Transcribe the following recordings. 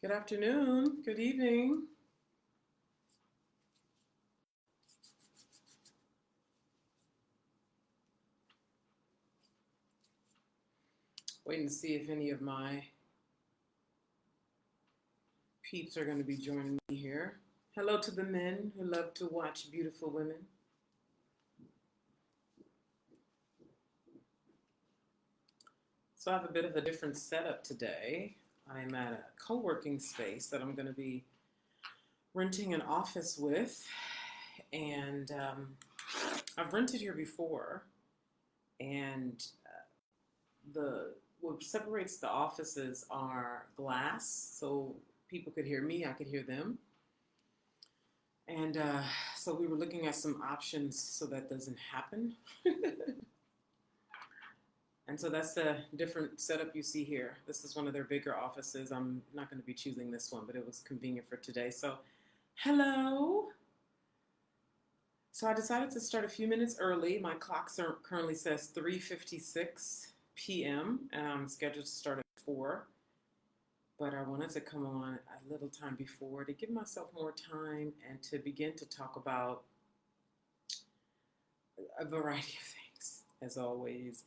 Good afternoon. Good evening. Waiting to see if any of my peeps are going to be joining me here. Hello to the men who love to watch beautiful women. So I have a bit of a different setup today. I'm at a co-working space that I'm going to be renting an office with, and I've rented here before, and the what separates the offices are glass, so people could hear me, I could hear them. And so we were looking at some options so that doesn't happen. And so that's the different setup you see here. This is one of their bigger offices. I'm not going to be choosing this one, but it was convenient for today. So, hello. So I decided to start a few minutes early. My clock currently says 3:56 p.m. and I'm scheduled to start at 4. But I wanted to come on a little time before to give myself more time and to begin to talk about a variety of things, as always.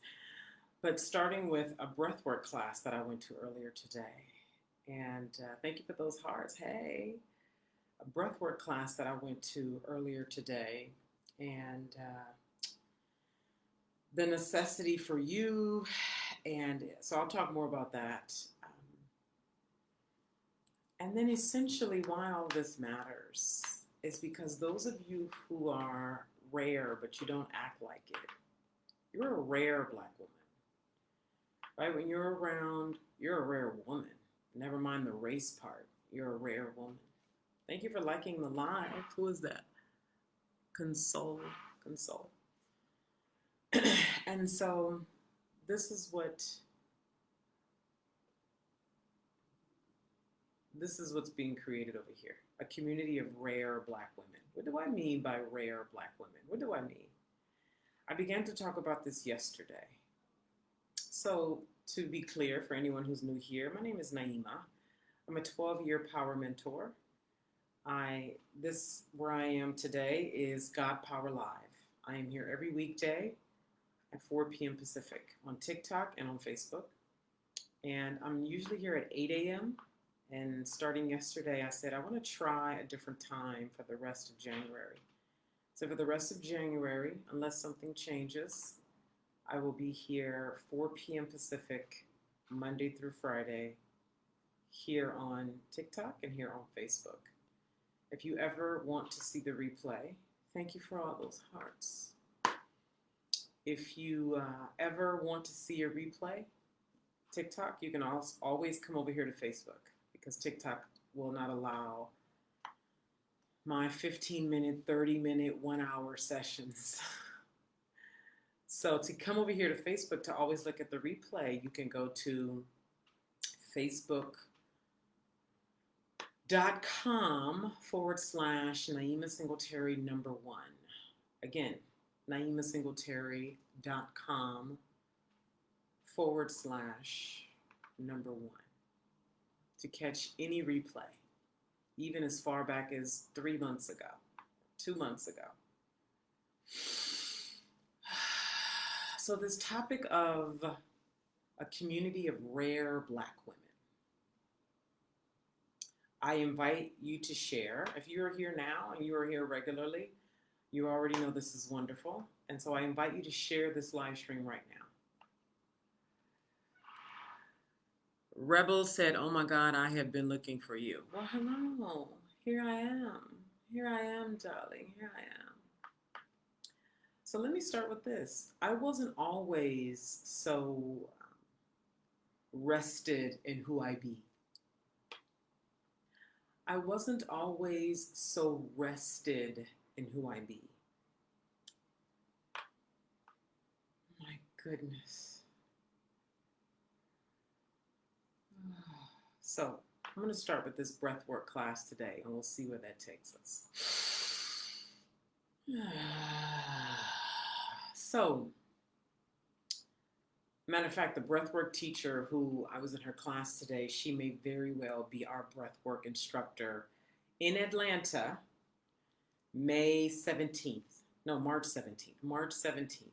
But starting with a breathwork class that I went to earlier today. And thank you for those hearts. Hey, a breathwork class that I went to earlier today. And the necessity for you. And so I'll talk more about that. And then essentially why all this matters is because those of you who are rare, but you don't act like it, you're a rare Black woman, right? When you're around, you're a rare woman. Never mind the race part. You're a rare woman. Thank you for liking the live. Who is that? Console. And so this is what's being created over here. A community of rare Black women. What do I mean by rare Black women? What do I mean? I began to talk about this yesterday. So to be clear, for anyone who's new here, my name is Naima. I'm a 12-year power mentor. Where I am today is God Power Live. I am here every weekday at 4 p.m. Pacific on TikTok and on Facebook. And I'm usually here at 8 a.m. And starting yesterday, I said I want to try a different time for the rest of January. So for the rest of January, unless something changes, I will be here 4 p.m. Pacific, Monday through Friday, here on TikTok and here on Facebook. If you ever want to see the replay, thank you for all those hearts. If you ever want to see a replay, TikTok, you can always come over here to Facebook because TikTok will not allow my 15-minute, 30-minute, 1-hour sessions. So to come over here to Facebook to always look at the replay, you can go to facebook.com/Naima Singletary #1. Again, NaimaSingletary.com/#1 to catch any replay, even as far back as 3 months ago, 2 months ago. So this topic of a community of rare Black women, I invite you to share. If you're here now and you are here regularly, you already know this is wonderful. And so I invite you to share this live stream right now. Rebel said, oh my God, I have been looking for you. Well, hello. Here I am. Here I am, darling. Here I am. So let me start with this. I wasn't always so rested in who I be. I wasn't always so rested in who I be. My goodness. So I'm going to start with this breathwork class today, and we'll see where that takes us. So Matter of fact, the breathwork teacher who I was in her class today, she may very well be our breathwork instructor in Atlanta, May 17th. No, March 17th. March 17th.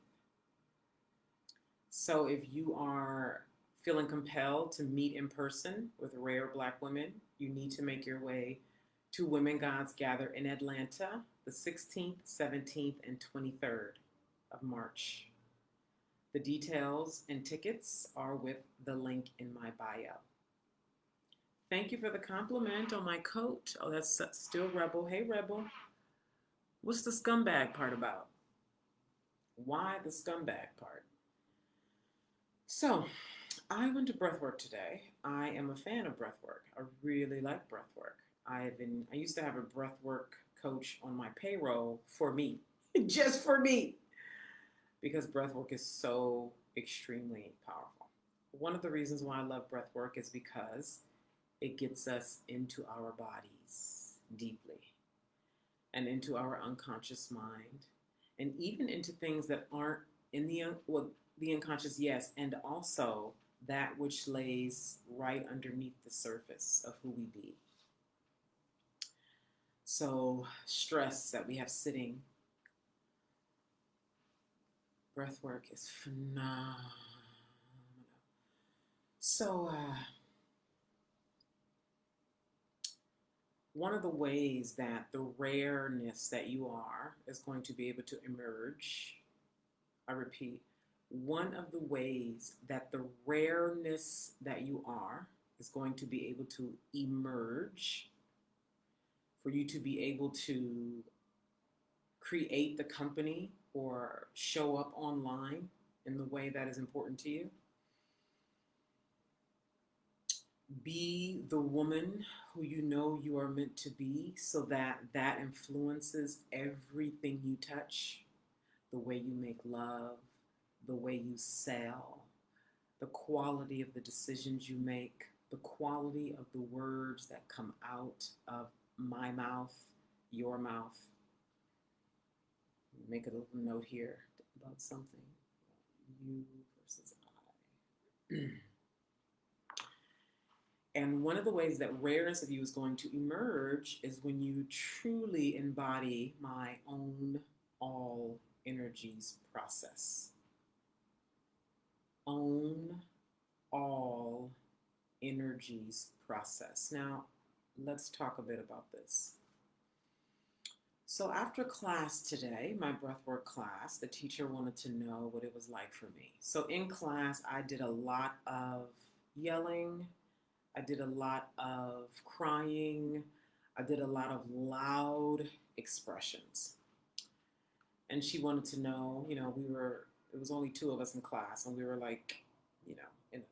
So if you are feeling compelled to meet in person with rare Black women, you need to make your way to Women Gods Gather in Atlanta the 16th, 17th, and 23rd of March. The details and tickets are with the link in my bio. Thank you for the compliment on my coat. Oh, that's still Rebel. Hey, Rebel. What's the scumbag part about? Why the scumbag part? So, I went to breathwork today. I am a fan of breathwork. I really like breathwork. I used to have a breathwork coach on my payroll for me, just for me, because breathwork is so extremely powerful. One of the reasons why I love breathwork is because it gets us into our bodies deeply and into our unconscious mind and even into things that aren't in the unconscious, yes, and also that which lays right underneath the surface of who we be. So stress that we have sitting, breath work is phenomenal. So one of the ways that the rareness that you are is going to be able to emerge, I repeat, one of the ways that the rareness that you are is going to be able to emerge, for you to be able to create the company or show up online in the way that is important to you. Be the woman who you know you are meant to be, so that that influences everything you touch, the way you make love, the way you sell, the quality of the decisions you make, the quality of the words that come out of my mouth, your mouth. Make a little note here about something. You versus I. And one of the ways that rareness of you is going to emerge is when you truly embody my own all energies process. Own all energies process. Now, let's talk a bit about this. So after class today, my breathwork class, the teacher wanted to know what it was like for me. So in class, I did a lot of yelling. I did a lot of crying. I did a lot of loud expressions. And she wanted to know, it was only two of us in class, and we were like, in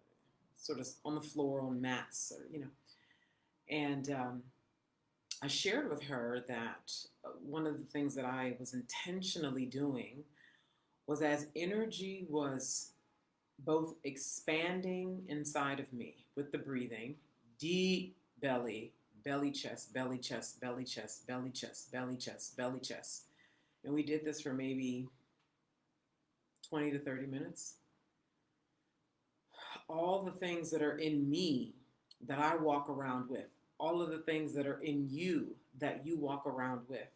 sort of on the floor on mats, and I shared with her that one of the things that I was intentionally doing was, as energy was both expanding inside of me with the breathing, deep belly, belly chest, belly chest, belly chest, belly chest, belly chest, belly chest. And we did this for maybe 20 to 30 minutes. All the things that are in me that I walk around with, all of the things that are in you that you walk around with,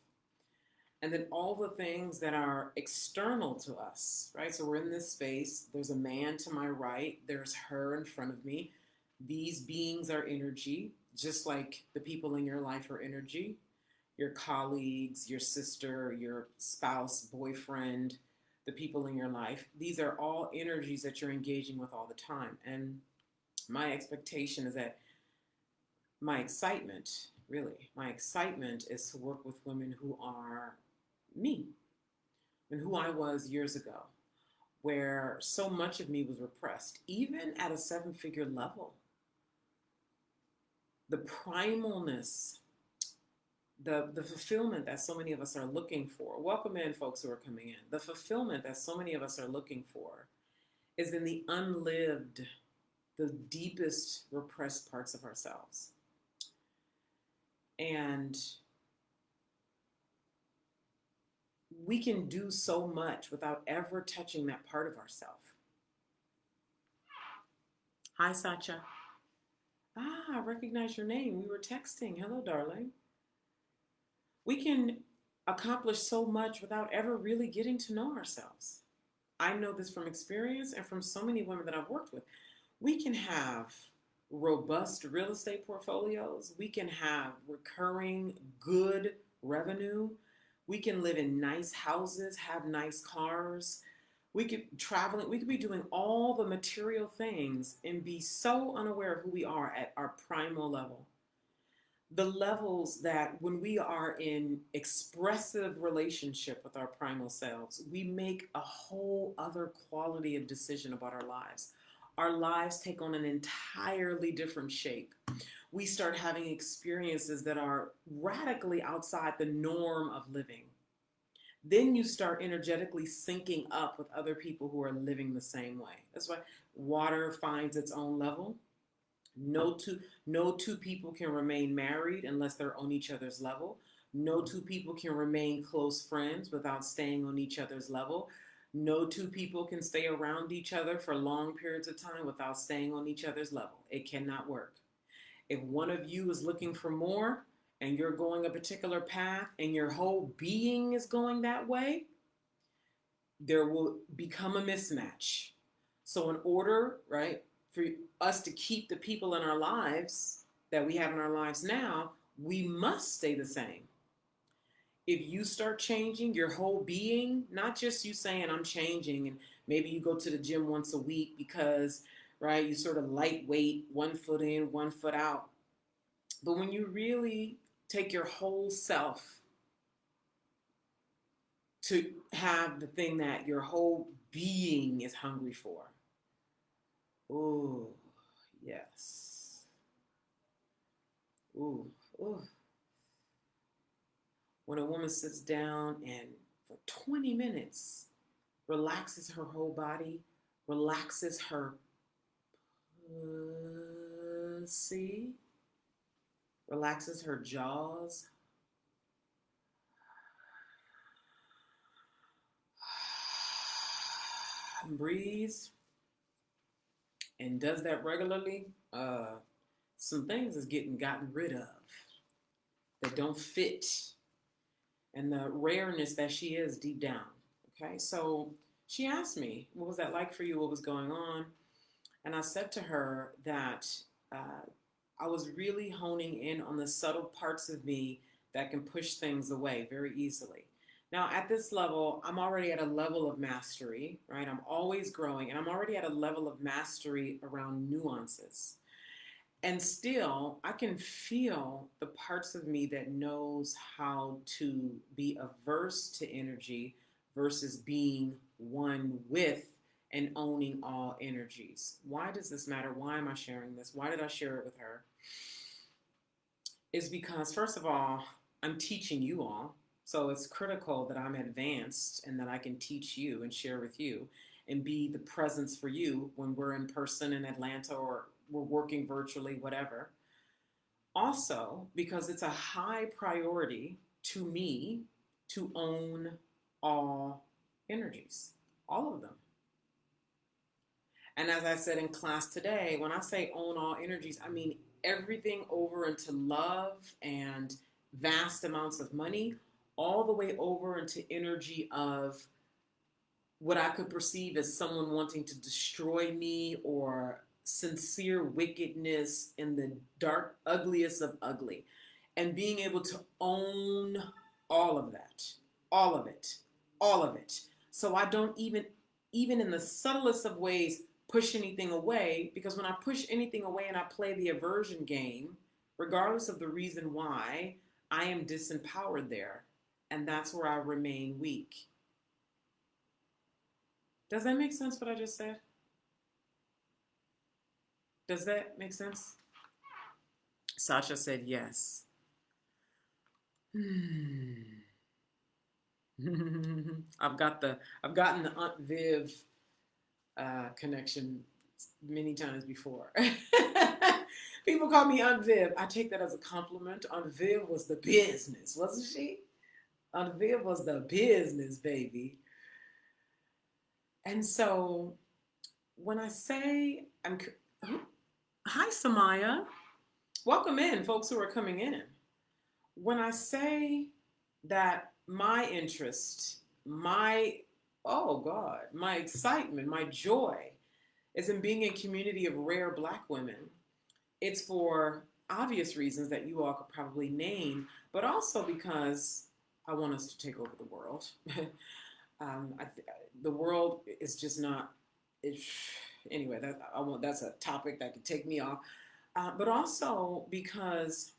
and then all the things that are external to us, right? So we're in this space. There's a man to my right. There's her in front of me. These beings are energy, just like the people in your life are energy. Your colleagues, your sister, your spouse, boyfriend, the people in your life. These are all energies that you're engaging with all the time. And my expectation is that my excitement is to work with women who are me and who I was years ago, where so much of me was repressed, even at a 7-figure level. The primalness, the fulfillment that so many of us are looking for. Welcome in, folks who are coming in. The fulfillment that so many of us are looking for is in the unlived, the deepest repressed parts of ourselves. And we can do so much without ever touching that part of ourselves. Hi, Sacha. I recognize your name. We were texting. Hello, darling. We can accomplish so much without ever really getting to know ourselves. I know this from experience and from so many women that I've worked with. We can have robust real estate portfolios. We can have recurring good revenue. We can live in nice houses, have nice cars. We could traveling, we could be doing all the material things and be so unaware of who we are at our primal level. The levels that when we are in expressive relationship with our primal selves, we make a whole other quality of decision about our lives. Our lives take on an entirely different shape. We start having experiences that are radically outside the norm of living. Then you start energetically syncing up with other people who are living the same way. That's why water finds its own level. No two people can remain married unless they're on each other's level. No two people can remain close friends without staying on each other's level. No two people can stay around each other for long periods of time without staying on each other's level. It cannot work. If one of you is looking for more and you're going a particular path and your whole being is going that way, there will become a mismatch. So, in order, right, for us to keep the people in our lives that we have in our lives now, we must stay the same. If you start changing your whole being, not just you saying I'm changing, and maybe you go to the gym once a week because, right, you sort of lightweight, 1 foot in, 1 foot out. But when you really take your whole self to have the thing that your whole being is hungry for. Oh, yes. Ooh, ooh. When a woman sits down and for 20 minutes relaxes her whole body, relaxes her pussy, relaxes her jaws, and breathes, and does that regularly, some things is getting gotten rid of that don't fit and the rareness that she is deep down. Okay, so she asked me, what was that like for you? What was going on? And I said to her that uh, I was really honing in on the subtle parts of me that can push things away very easily. Now, at this level, I'm already at a level of mastery, right? I'm always growing, and I'm already at a level of mastery around nuances. And still, I can feel the parts of me that knows how to be averse to energy versus being one with and owning all energies. Why does this matter? Why am I sharing this? Why did I share it with her? Is because, first of all, I'm teaching you all. So it's critical that I'm advanced and that I can teach you and share with you and be the presence for you when we're in person in Atlanta or we're working virtually, whatever. Also, because it's a high priority to me to own all energies, all of them. And as I said in class today, when I say own all energies, I mean everything over into love and vast amounts of money, all the way over into energy of what I could perceive as someone wanting to destroy me or sincere wickedness in the dark, ugliest of ugly. And being able to own all of that, all of it, all of it. So I don't even in the subtlest of ways, push anything away, because when I push anything away and I play the aversion game, regardless of the reason why, I am disempowered there. And that's where I remain weak. Does that make sense what I just said? Does that make sense? Sasha said yes. I've gotten the Aunt Viv connection many times before. People call me Aunt Viv. I take that as a compliment. Aunt Viv was the business, wasn't she? Aunt Viv was the business, baby. And so when I say Hi, Samaya. Welcome in, folks who are coming in. When I say that my interest, oh God, my excitement, my joy is in being a community of rare Black women, it's for obvious reasons that you all could probably name, but also because I want us to take over the world. um, I, the world is just not. It, anyway, that's a topic that could take me off. But also because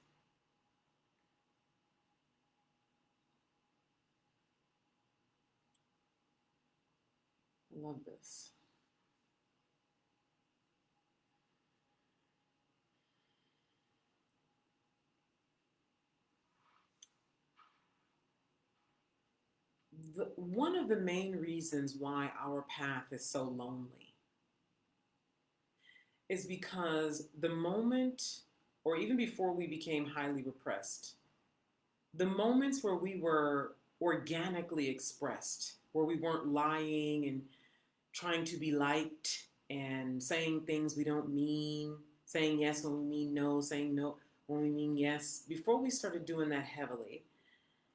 I love this. One of the main reasons why our path is so lonely is because the moment, or even before we became highly repressed, the moments where we were organically expressed, where we weren't lying and trying to be liked and saying things we don't mean, saying yes when we mean no, saying no when we mean yes, before we started doing that heavily.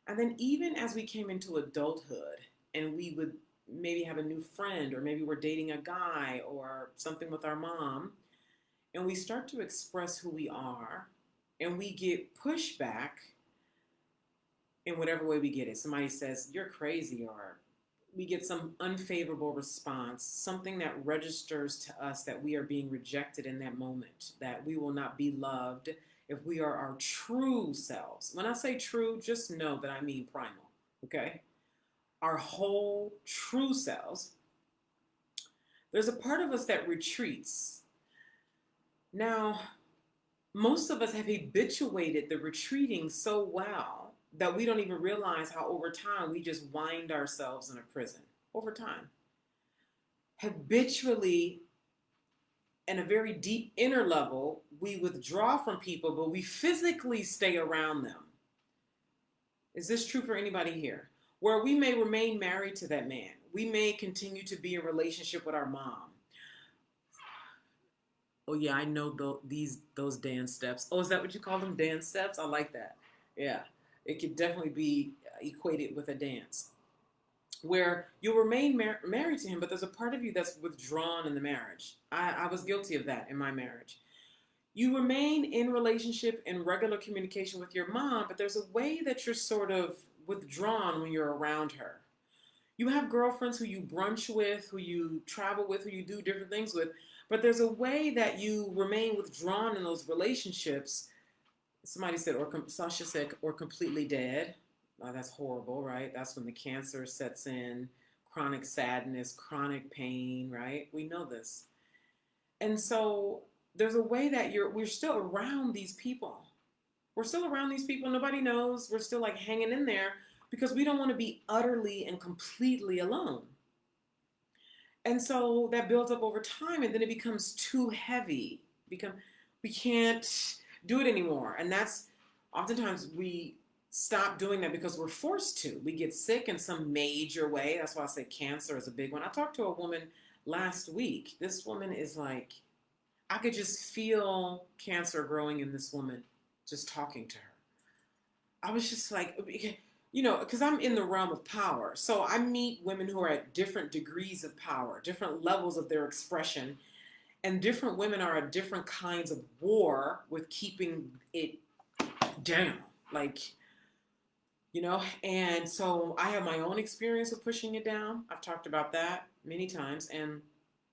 And then even as we came into adulthood and we would maybe have a new friend, or maybe we're dating a guy or something with our mom, and we start to express who we are and we get pushback in whatever way we get it. Somebody says, "You're crazy," or we get some unfavorable response, something that registers to us that we are being rejected in that moment, that we will not be loved if we are our true selves. When I say true, just know that I mean primal, okay? Our whole true selves. There's a part of us that retreats. Now, most of us have habituated the retreating so well that we don't even realize how over time we just wind ourselves in a prison. Over time. Habitually, in a very deep inner level, we withdraw from people, but we physically stay around them. Is this true for anybody here? Where we may remain married to that man, we may continue to be in relationship with our mom. Oh yeah, I know those dance steps. Oh, is that what you call them, dance steps? I like that. Yeah, it could definitely be equated with a dance where you'll remain married to him, but there's a part of you that's withdrawn in the marriage. I was guilty of that in my marriage. You remain in relationship in regular communication with your mom, but there's a way that you're sort of withdrawn when you're around her. You have girlfriends who you brunch with, who you travel with, who you do different things with, but there's a way that you remain withdrawn in those relationships. Somebody said, Sasha said, or completely dead. That's horrible, right? That's when the cancer sets in, chronic sadness, chronic pain, right? We know this. And so there's a way that we're still around these people. We're still around these people. Nobody knows. We're still like hanging in there because we don't want to be utterly and completely alone. And so that builds up over time, and then it becomes too heavy. We can't do it anymore. And that's oftentimes we stop doing that because we're forced to. We get sick in some major way. That's why I say cancer is a big one. I talked to a woman last week. This woman is like, I could just feel cancer growing in this woman just talking to her. I was just like, because I'm in the realm of power. So I meet women who are at different degrees of power, different levels of their expression, and different women are at different kinds of war with keeping it down. Like, and so I have my own experience of pushing it down. I've talked about that many times. And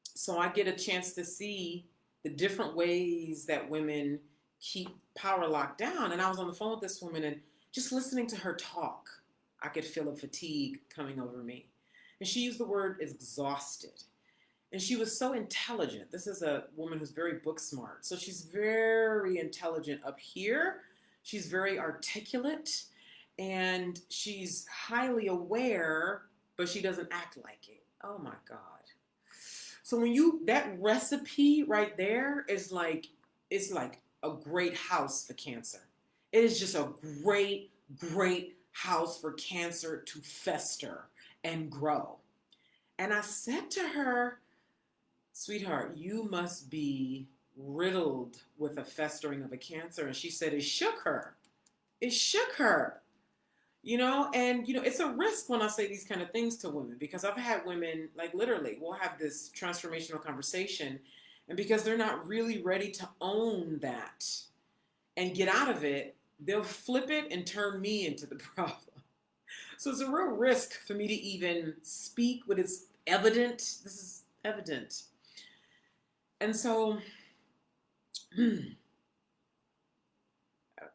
so I get a chance to see the different ways that women keep power locked down. And I was on the phone with this woman, and just listening to her talk, I could feel a fatigue coming over me. And she used the word exhausted. And she was so intelligent. This is a woman who's very book smart. So she's very intelligent up here. She's very articulate, and she's highly aware, but she doesn't act like it. Oh my God. So that recipe right there is like, it's like a great house for cancer. It is just a great, great house for cancer to fester and grow. And I said to her, "Sweetheart, you must be riddled with a festering of a cancer. And she said it shook her. It shook her. And it's a risk when I say these kind of things to women, because I've had women, like, literally, we'll have this transformational conversation, and because they're not really ready to own that and get out of it, they'll flip it and turn me into the problem. So it's a real risk for me to even speak when it's evident. This is evident. And so I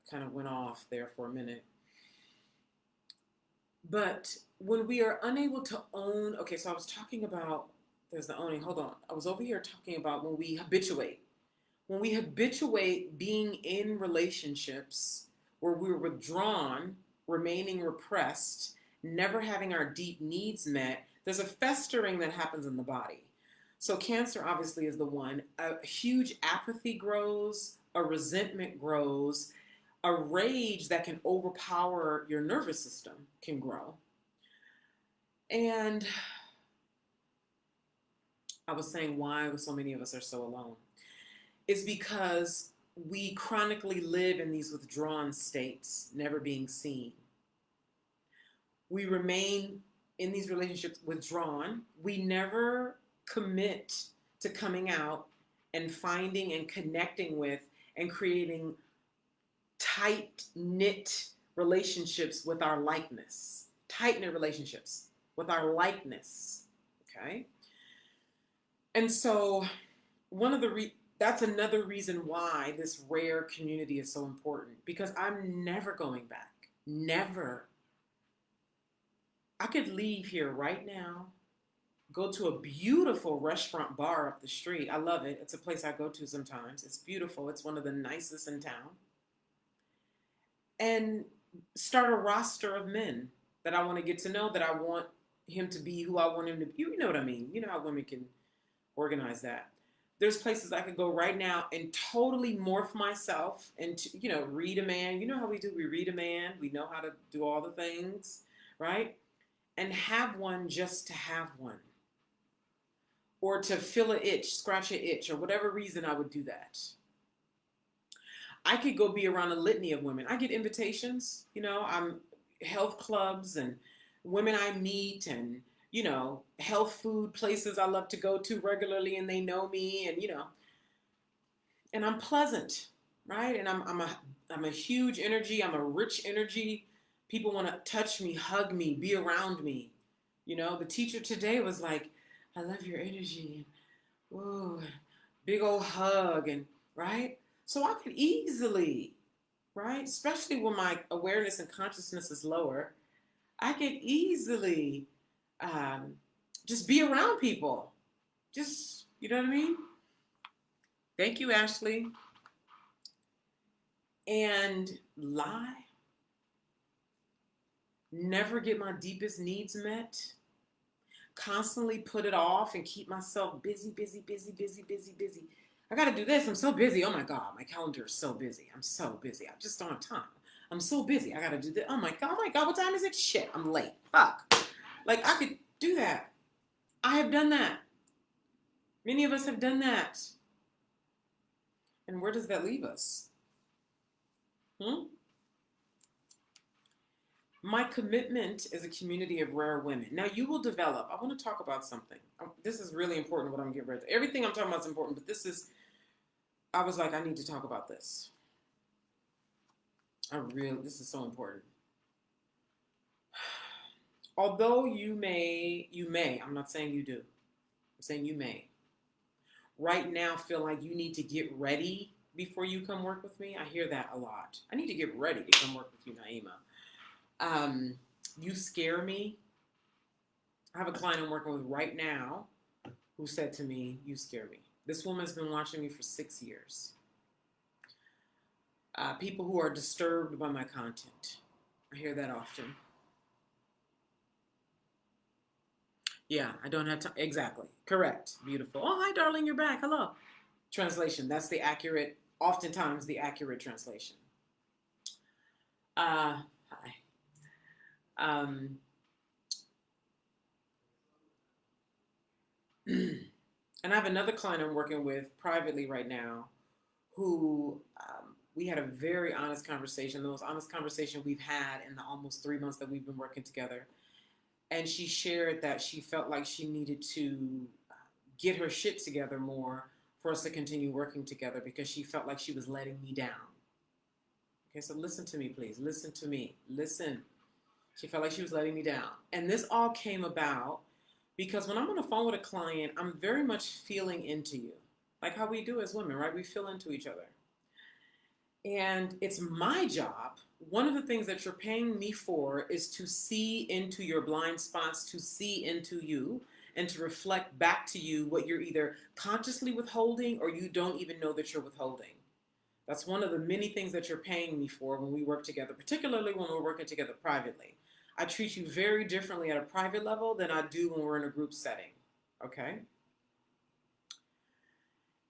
kind of went off there for a minute. But when we are unable to own, okay, so I was talking about, there's the owning, hold on. I was over here talking about when we habituate. When we habituate being in relationships where we're withdrawn, remaining repressed, never having our deep needs met, there's a festering that happens in the body. So cancer obviously is the one. A huge apathy grows, a resentment grows, a rage that can overpower your nervous system can grow. And I was saying why so many of us are so alone. It's because we chronically live in these withdrawn states, never being seen. We remain in these relationships withdrawn. We never commit to coming out and finding and connecting with and creating tight-knit relationships with our likeness. Tight-knit relationships with our likeness. Okay? And so that's another reason why this rare community is so important, because I'm never going back. Never. I could leave here right now, go to a beautiful restaurant bar up the street. I love it. It's a place I go to sometimes. It's beautiful. It's one of the nicest in town. And start a roster of men that I want to get to know, that I want him to be who I want him to be. You know what I mean? You know how women can organize that. There's places I could go right now and totally morph myself into, read a man. You know how we do? We read a man. We know how to do all the things, right? And have one just to have one. Or to fill an itch, scratch an itch, or whatever reason I would do that. I could go be around a litany of women. I get invitations, I'm health clubs and women I meet, and, health food places I love to go to regularly, and they know me, and, and I'm pleasant, right? And I'm a huge energy. I'm a rich energy. People want to touch me, hug me, be around me. The teacher today was like, I love your energy. Whoa, big old hug, and right? So I could easily, right, especially when my awareness and consciousness is lower, I could easily just be around people. Just, you know what I mean? Thank you, Ashley. And lie. Never get my deepest needs met. Constantly put it off and keep myself busy. I got to do this. I'm so busy. Oh my God, my calendar is so busy. I'm so busy. I just don't have time. I'm so busy. I got to do this. Oh my God, what time is it? Shit, I'm late. Fuck. Like, I could do that. I have done that. Many of us have done that. And where does that leave us? My commitment is a community of rare women. Now, you will develop. I want to talk about something. This is really important, what I'm getting ready to. Everything I'm talking about is important, but I was like, I need to talk about this. This is so important. Although you may, I'm not saying you do. I'm saying you may. Right now, feel like you need to get ready before you come work with me. I hear that a lot. I need to get ready to come work with you, Naima. You scare me. I have a client I'm working with right now who said to me, you scare me. This woman's been watching me for 6 years. People who are disturbed by my content. I hear that often. Yeah, I don't have time. Exactly. Correct. Beautiful. Oh, hi, darling. You're back. Hello. Translation. That's oftentimes the accurate translation. Hi. And I have another client I'm working with privately right now who we had a very honest conversation, the most honest conversation we've had in the almost 3 months that we've been working together. And she shared that she felt like she needed to get her shit together more for us to continue working together because she felt like she was letting me down. Okay, so listen to me, please. Listen to me. Listen. She felt like she was letting me down. And this all came about because when I'm on the phone with a client, I'm very much feeling into you. Like how we do as women, right? We feel into each other. And it's my job. One of the things that you're paying me for is to see into your blind spots, to see into you, and to reflect back to you what you're either consciously withholding or you don't even know that you're withholding. That's one of the many things that you're paying me for when we work together, particularly when we're working together privately. I treat you very differently at a private level than I do when we're in a group setting. Okay?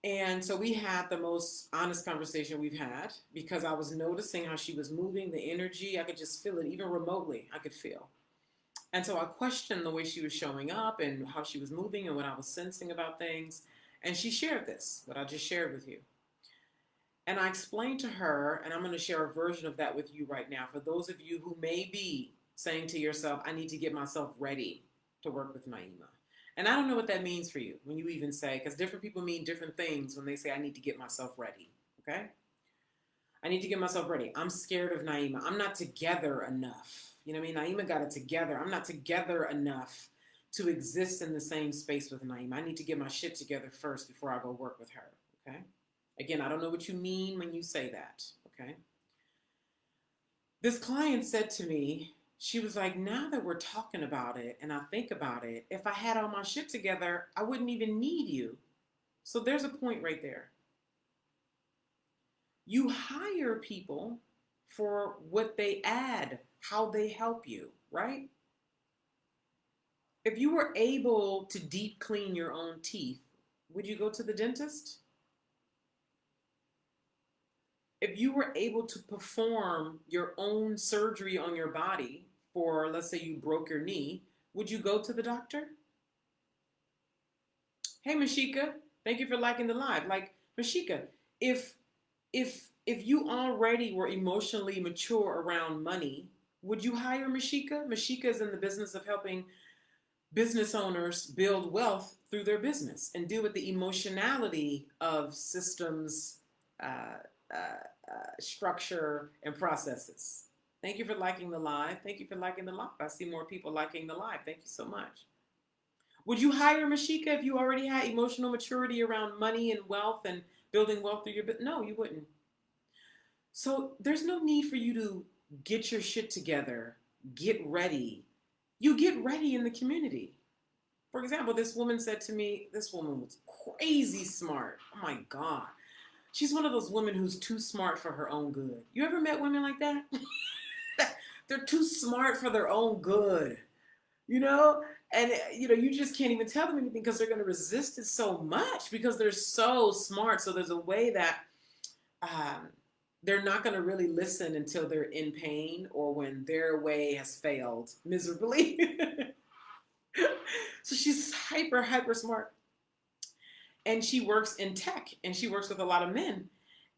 And so we had the most honest conversation we've had because I was noticing how she was moving, the energy. I could just feel it, even remotely, I could feel. And so I questioned the way she was showing up and how she was moving and what I was sensing about things. And she shared this, what I just shared with you. And I explained to her, and I'm going to share a version of that with you right now. For those of you who may be saying to yourself, I need to get myself ready to work with Naima. And I don't know what that means for you when you even say, because different people mean different things when they say, I need to get myself ready. Okay? I need to get myself ready. I'm scared of Naima. I'm not together enough. You know what I mean? Naima got it together. I'm not together enough to exist in the same space with Naima. I need to get my shit together first before I go work with her. Okay? Again, I don't know what you mean when you say that. Okay? This client said to me, she was like, now that we're talking about it and I think about it, if I had all my shit together, I wouldn't even need you. So there's a point right there. You hire people for what they add, how they help you, right? If you were able to deep clean your own teeth, would you go to the dentist? If you were able to perform your own surgery on your body for, let's say you broke your knee, would you go to the doctor? Hey, Mashika, thank you for liking the live. Like, Mashika, if if you already were emotionally mature around money, would you hire Mashika? Mashika is in the business of helping business owners build wealth through their business and deal with the emotionality of systems, uh, structure, and processes. Thank you for liking the live. Thank you for liking the live. I see more people liking the live. Thank you so much. Would you hire Mashika if you already had emotional maturity around money and wealth and building wealth through your business? No, you wouldn't. So there's no need for you to get your shit together, get ready. You get ready in the community. For example, this woman said to me, this woman was crazy smart. Oh my God. She's one of those women who's too smart for her own good. You ever met women like that? They're too smart for their own good, you know? And, you know, you just can't even tell them anything because they're going to resist it so much because they're so smart. So there's a way that um, they're not going to really listen until they're in pain or when their way has failed miserably. So she's hyper smart. And she works in tech and she works with a lot of men.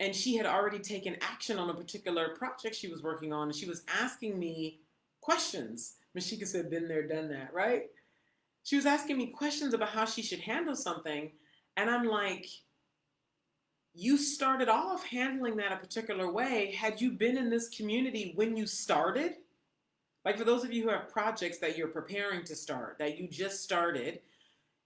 And she had already taken action on a particular project she was working on. And she was asking me questions. Mashika said, been there, done that, right? She was asking me questions about how she should handle something. And I'm like, you started off handling that a particular way. Had you been in this community when you started? Like for those of you who have projects that you're preparing to start, that you just started,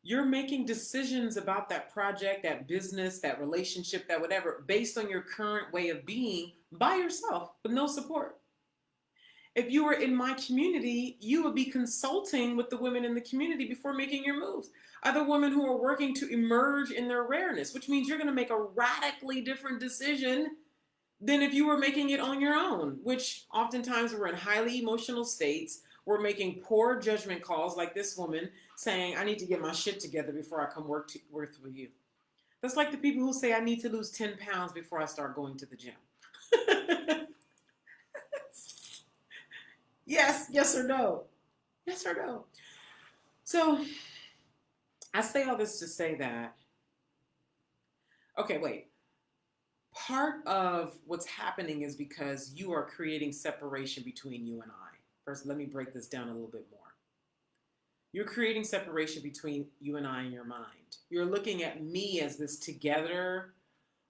you're making decisions about that project, that business, that relationship, that whatever, based on your current way of being by yourself with no support. If you were in my community, you would be consulting with the women in the community before making your moves. Other women who are working to emerge in their rareness, which means you're going to make a radically different decision than if you were making it on your own, which oftentimes we're in highly emotional states. We're making poor judgment calls like this woman saying, I need to get my shit together before I come work with you. That's like the people who say, I need to lose 10 pounds before I start going to the gym. Yes or no? Yes or no? So I say all this to say that, okay, wait. Part of what's happening is because you are creating separation between you and I. First, let me break this down a little bit more. You're creating separation between you and I in your mind. You're looking at me as this together,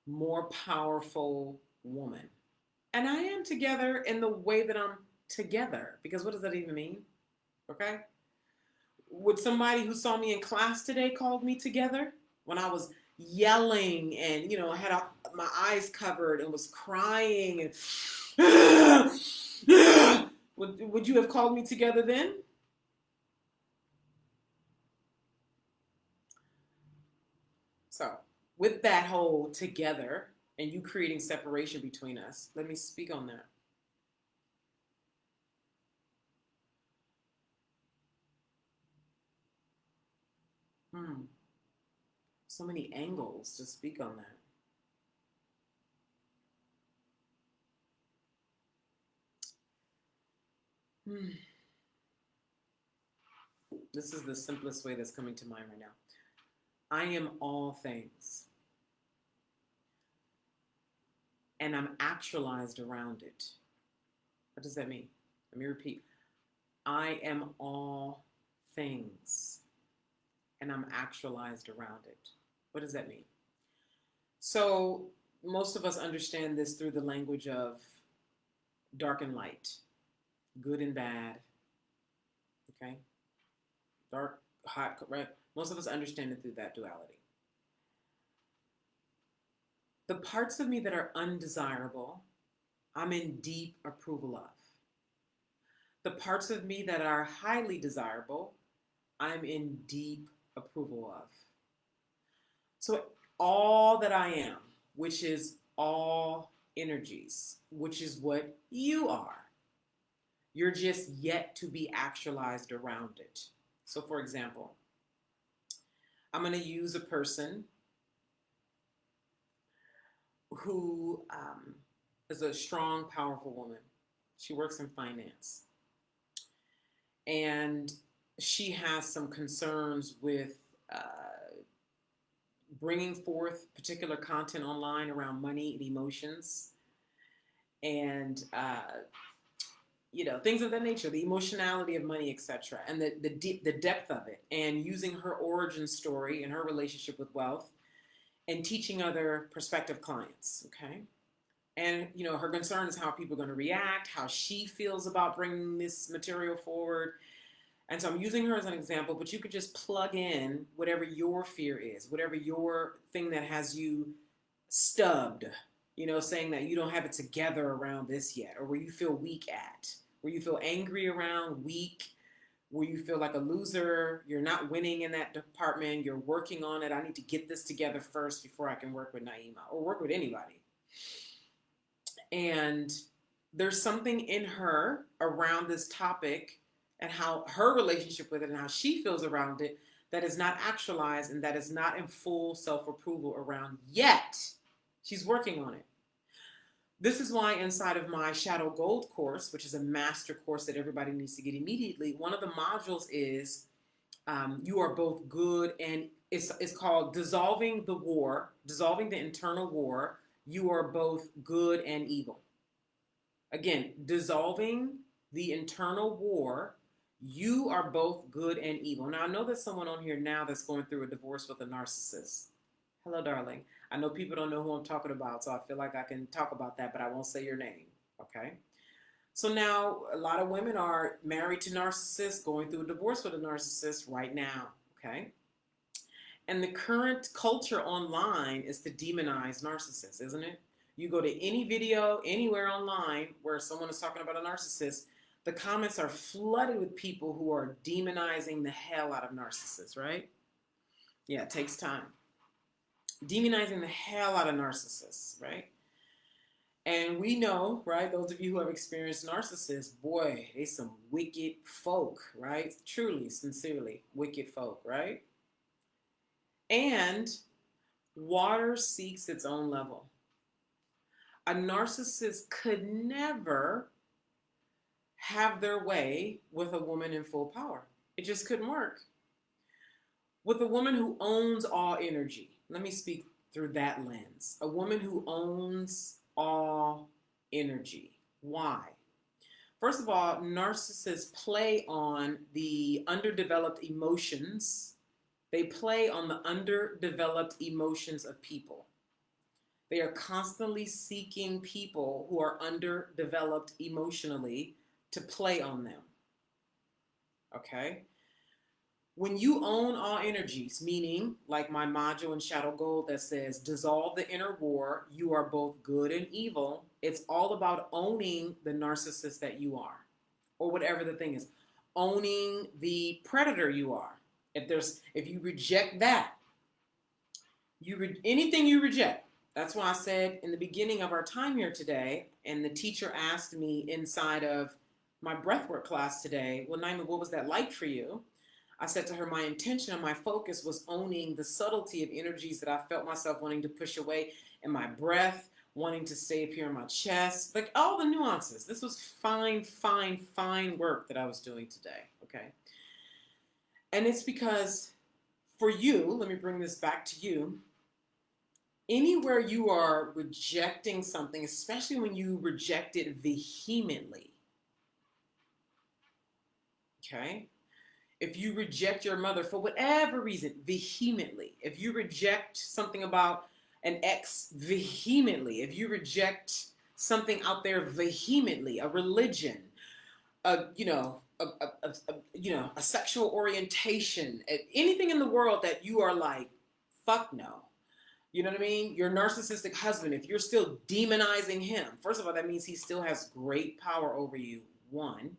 more powerful woman. And I am together in the way that I'm together. Because what does that even mean? Okay? Would somebody who saw me in class today called me together when I was yelling and had my eyes covered and was crying and would you have called me together then? So with that whole together and you creating separation between us, let me speak on that. Hmm. So many angles to speak on that. Hmm. This is the simplest way that's coming to mind right now. I am all things, and I'm actualized around it. What does that mean? Let me repeat. I am all things, and I'm actualized around it. What does that mean? So, most of us understand this through the language of dark and light, good and bad, okay? Dark, hot, right? Most of us understand it through that duality. The parts of me that are undesirable, I'm in deep approval of. The parts of me that are highly desirable, I'm in deep approval of. So, all that I am, which is all energies, which is what you are, you're just yet to be actualized around it. So, for example, I'm going to use a person who is a strong, powerful woman. She works in finance. And she has some concerns with bringing forth particular content online around money and emotions and things of that nature, the emotionality of money, etc., and the depth of it, and using her origin story and her relationship with wealth and teaching other prospective clients. Okay. And her concern is how people are going to react, how she feels about bringing this material forward. And so I'm using her as an example, but you could just plug in whatever your fear is, whatever your thing that has you stubbed, saying that you don't have it together around this yet, or where you feel weak at, where you feel angry around, weak, where you feel like a loser, you're not winning in that department, you're working on it. I need to get this together first before I can work with Naima or work with anybody. And there's something in her around this topic and how her relationship with it and how she feels around it that is not actualized and that is not in full self-approval around yet. She's working on it. This is why inside of my Shadow Gold course, which is a master course that everybody needs to get immediately, one of the modules is you are both good and it's called Dissolving the War, Dissolving the Internal War. You are both good and evil. Again, dissolving the internal war. You are both good and evil. Now, I know there's someone on here now that's going through a divorce with a narcissist. Hello, darling. I know people don't know who I'm talking about, so I feel like I can talk about that, but I won't say your name. Okay? So now a lot of women are married to narcissists, going through a divorce with a narcissist right now. Okay? And the current culture online is to demonize narcissists, isn't it? You go to any video anywhere online where someone is talking about a narcissist, the comments are flooded with people who are demonizing the hell out of narcissists, right? Yeah, it takes time. Demonizing the hell out of narcissists, right? And we know, right, those of you who have experienced narcissists, boy, they some wicked folk, right? Truly, sincerely, wicked folk, right? And water seeks its own level. A narcissist could never have their way with a woman in full power. It just couldn't work. With a woman who owns all energy, let me speak through that lens. A woman who owns all energy. Why? First of all, narcissists play on the underdeveloped emotions. They play on the underdeveloped emotions of people. They are constantly seeking people who are underdeveloped emotionally to play on them. Okay? When you own all energies, meaning like my module in Shadow Gold that says, dissolve the inner war, you are both good and evil. It's all about owning the narcissist that you are, or whatever the thing is, owning the predator you are. If you reject that, anything you reject. That's why I said in the beginning of our time here today, and the teacher asked me inside of my breathwork class today, well, Naima, what was that like for you? I said to her, my intention and my focus was owning the subtlety of energies that I felt myself wanting to push away, and my breath, wanting to stay up here in my chest, like all the nuances. This was fine, fine, fine work that I was doing today, okay? And it's because for you, let me bring this back to you, anywhere you are rejecting something, especially when you reject it vehemently, okay? If you reject your mother for whatever reason, vehemently, if you reject something about an ex vehemently, if you reject something out there vehemently, a religion, a a sexual orientation, anything in the world that you are like, fuck no. You know what I mean? Your narcissistic husband, if you're still demonizing him, first of all, that means he still has great power over you. One.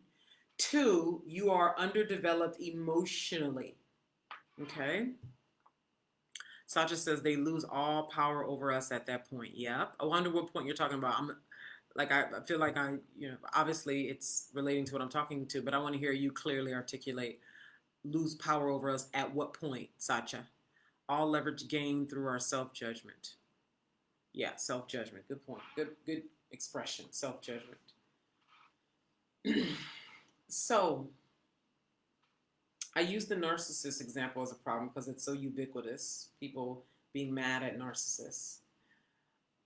Two, you are underdeveloped emotionally. Okay? Sacha says they lose all power over us at that point. Yep. I wonder what point you're talking about. I feel like obviously it's relating to what I'm talking to, but I want to hear you clearly articulate lose power over us at what point, Sacha? All leverage gained through our self-judgment. Yeah, self-judgment. Good point. Good expression. Self-judgment. So, I use the narcissist example as a problem because it's so ubiquitous, people being mad at narcissists.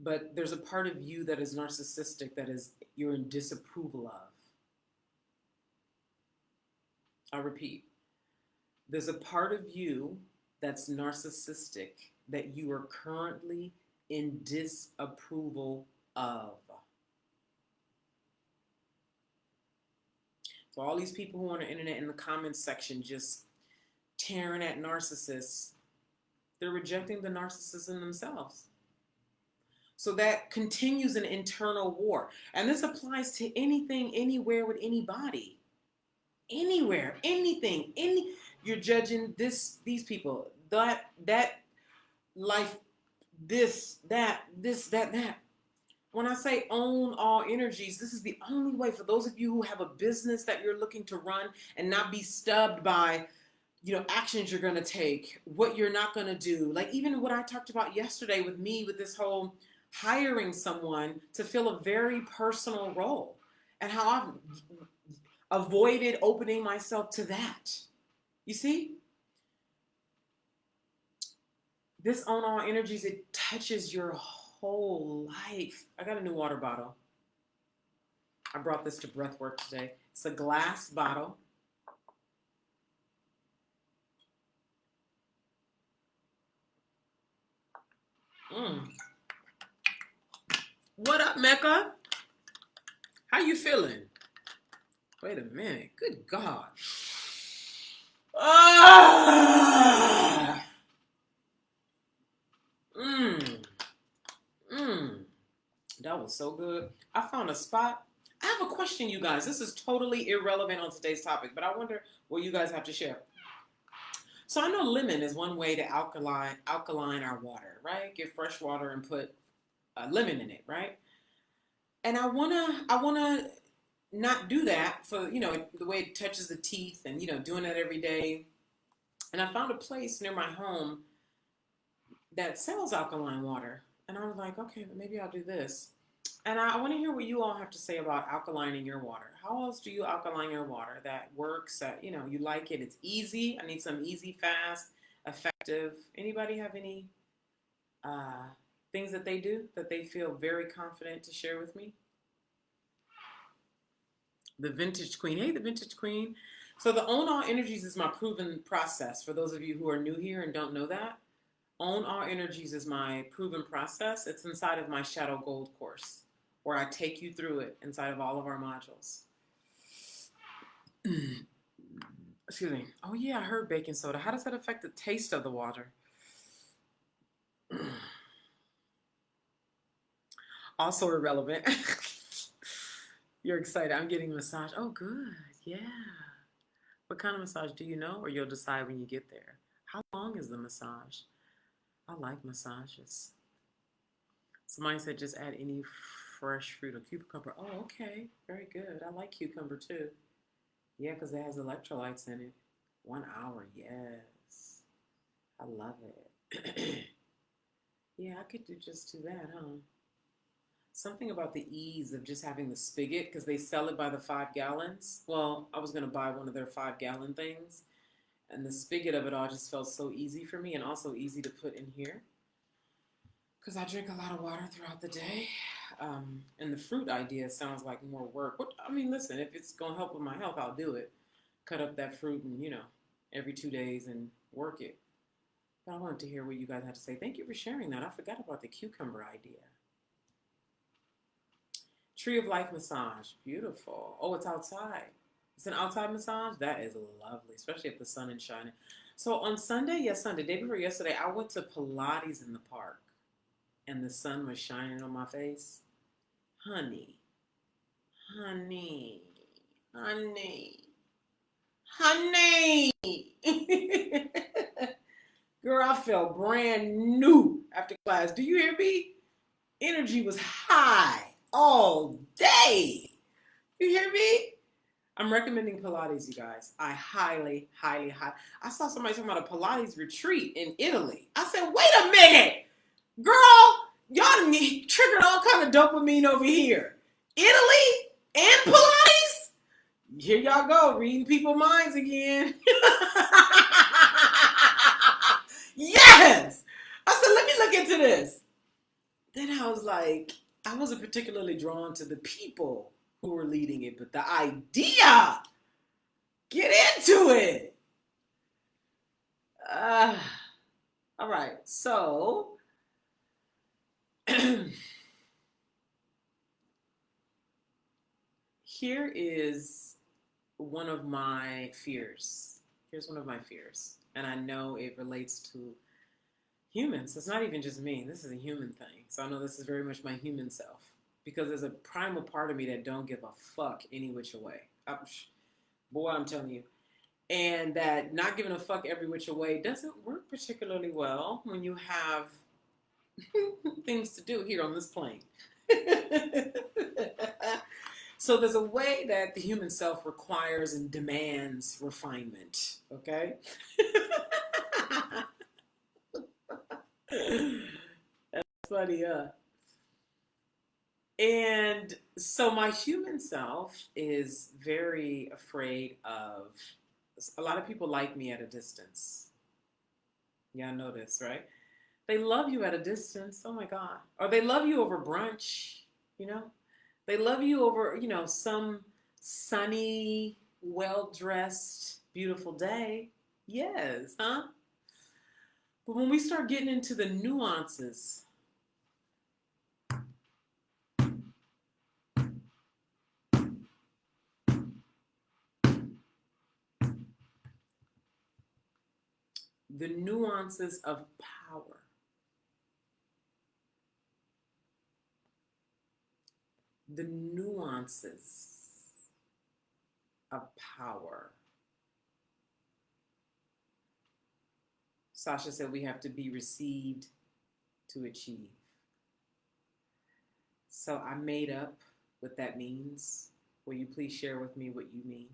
But there's a part of you that is narcissistic that is you're in disapproval of. I'll repeat. There's a part of you that's narcissistic that you are currently in disapproval of. So all these people who are on the internet in the comments section just tearing at narcissists, they're rejecting the narcissism themselves. So that continues an internal war. And this applies to anything, anywhere, with anybody. Anywhere, anything, you're judging these people, that life, that. When I say own all energies, this is the only way for those of you who have a business that you're looking to run and not be stubbed by, actions you're going to take, what you're not going to do. Like even what I talked about yesterday with this whole hiring someone to fill a very personal role, and how I've avoided opening myself to that. You see? This own all energies, it touches your whole life. I got a new water bottle. I brought this to breathwork today. It's a glass bottle. What up, Mecca? How you feeling? Wait a minute. Good God. Ah! That was so good. I found a spot. I have a question, you guys. This is totally irrelevant on today's topic, but I wonder what you guys have to share. So I know lemon is one way to alkaline our water, right? Get fresh water and put lemon in it, right? And I wanna not do that for the way it touches the teeth and doing that every day. And I found a place near my home that sells alkaline water, and I was like, okay, maybe I'll do this. And I want to hear what you all have to say about alkalining your water. How else do you alkaline your water that works? That you like it. It's easy. I need some easy, fast, effective. Anybody have any things that they do that they feel very confident to share with me. The Vintage Queen. Hey, the Vintage Queen. So the Own All Energies is my proven process. For those of you who are new here and don't know that, Own All Energies is my proven process. It's inside of my Shadow Gold course, where I take you through it inside of all of our modules. Excuse me. Oh yeah, I heard baking soda. How does that affect the taste of the water? Also irrelevant. You're excited. I'm getting a massage. Oh, good. Yeah. What kind of massage do you know, or you'll decide when you get there? How long is the massage? I like massages. Somebody said just add any fresh fruit or cucumber. Oh, okay. Very good. I like cucumber too. Yeah, because it has electrolytes in it. 1 hour. Yes. I love it. Yeah, I could just do that, huh? Something about the ease of just having the spigot, because they sell it by the 5 gallons. Well, I was going to buy one of their 5 gallon things, and the spigot of it all just felt so easy for me, and also easy to put in here because I drink a lot of water throughout the day. And the fruit idea sounds like more work. What, I mean, listen, if it's going to help with my health, I'll do it. Cut up that fruit and, every 2 days and work it. But I wanted to hear what you guys had to say. Thank you for sharing that. I forgot about the cucumber idea. Tree of Life massage. Beautiful. Oh, it's outside. It's an outside massage? That is lovely, especially if the sun is shining. So on Sunday, day before yesterday, I went to Pilates in the park and the sun was shining on my face. Honey, honey, honey, honey. Girl, I felt brand new after class. Do you hear me? Energy was high all day. You hear me? I'm recommending Pilates, you guys. I highly, highly, highly. I saw somebody talking about a Pilates retreat in Italy. I said, wait a minute, girl, y'all triggered all kind of dopamine over here. Italy and Pilates? Here y'all go, reading people's minds again. Yes! I said, let me look into this. Then I was like, I wasn't particularly drawn to the people who were leading it, but the idea. Get into it. All right, so here is one of my fears. Here's one of my fears, and I know it relates to humans. It's not even just me. This is a human thing. So I know this is very much my human self, because there's a primal part of me that don't give a fuck any which way. Boy, I'm telling you. And that not giving a fuck every which way doesn't work particularly well when you have things to do here on this plane. So there's a way that the human self requires and demands refinement, okay? That's funny, And so my human self is very afraid of, a lot of people like me at a distance. Yeah, I know this, right? They love you at a distance. Oh my God. Or they love you over brunch, you know? They love you over, some sunny, well-dressed, beautiful day. Yes, huh? But when we start getting into the nuances, of power, the nuances of power. Sasha said we have to be received to achieve. So I made up what that means. Will you please share with me what you mean?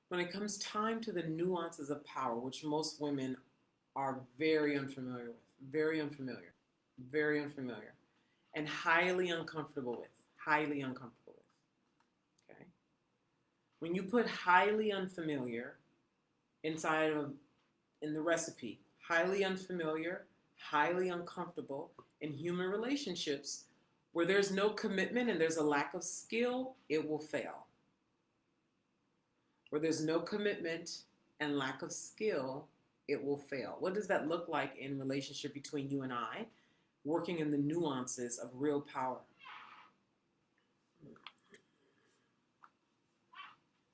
When it comes time to the nuances of power, which most women are very unfamiliar with, very unfamiliar, and highly uncomfortable with, okay? When you put highly unfamiliar in the recipe, highly unfamiliar, highly uncomfortable in human relationships where there's no commitment and there's a lack of skill, it will fail. Where there's no commitment and lack of skill, it will fail. What does that look like in relationship between you and I? Working in the nuances of real power.